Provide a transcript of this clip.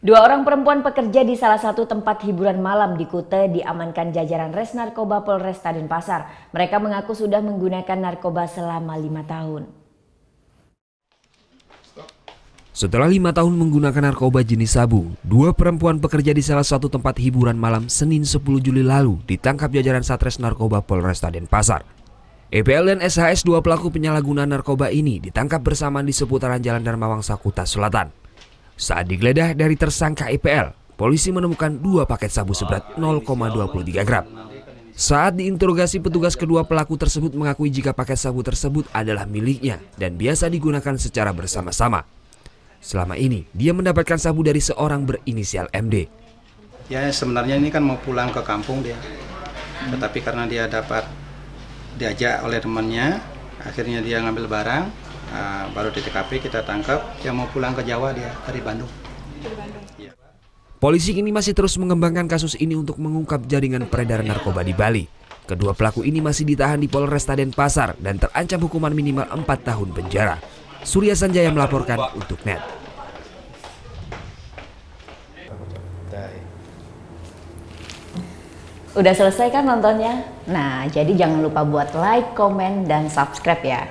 Dua orang perempuan pekerja di salah satu tempat hiburan malam di Kute diamankan jajaran Res Narkoba Polresta Denpasar. Mereka mengaku sudah menggunakan narkoba selama 5 tahun. Setelah 5 tahun menggunakan narkoba jenis sabu, dua perempuan pekerja di salah satu tempat hiburan malam Senin 10 Juli lalu ditangkap jajaran Satres Narkoba Polresta Denpasar. EPL dan SHS, dua pelaku penyalahgunaan narkoba ini, ditangkap bersamaan di seputaran Jalan Dharmawangsa Kuta Selatan. Saat digeledah dari tersangka EPL, polisi menemukan 2 paket sabu seberat 0,23 gram. Saat diinterogasi petugas, kedua pelaku tersebut mengakui jika paket sabu tersebut adalah miliknya dan biasa digunakan secara bersama-sama. Selama ini, dia mendapatkan sabu dari seorang berinisial MD. Ya, sebenarnya ini kan mau pulang ke kampung dia. Tetapi karena dia dapat diajak oleh temannya, akhirnya dia ngambil barang, baru di TKP kita tangkap. Dia mau pulang ke Jawa dia dari Bandung. Ya. Polisi kini masih terus mengembangkan kasus ini untuk mengungkap jaringan peredaran narkoba di Bali. Kedua pelaku ini masih ditahan di Polresta Denpasar dan terancam hukuman minimal 4 tahun penjara. Surya Sanjaya melaporkan untuk NET. Udah selesai kan nontonnya? Nah, jadi jangan lupa buat like, komen, dan subscribe ya.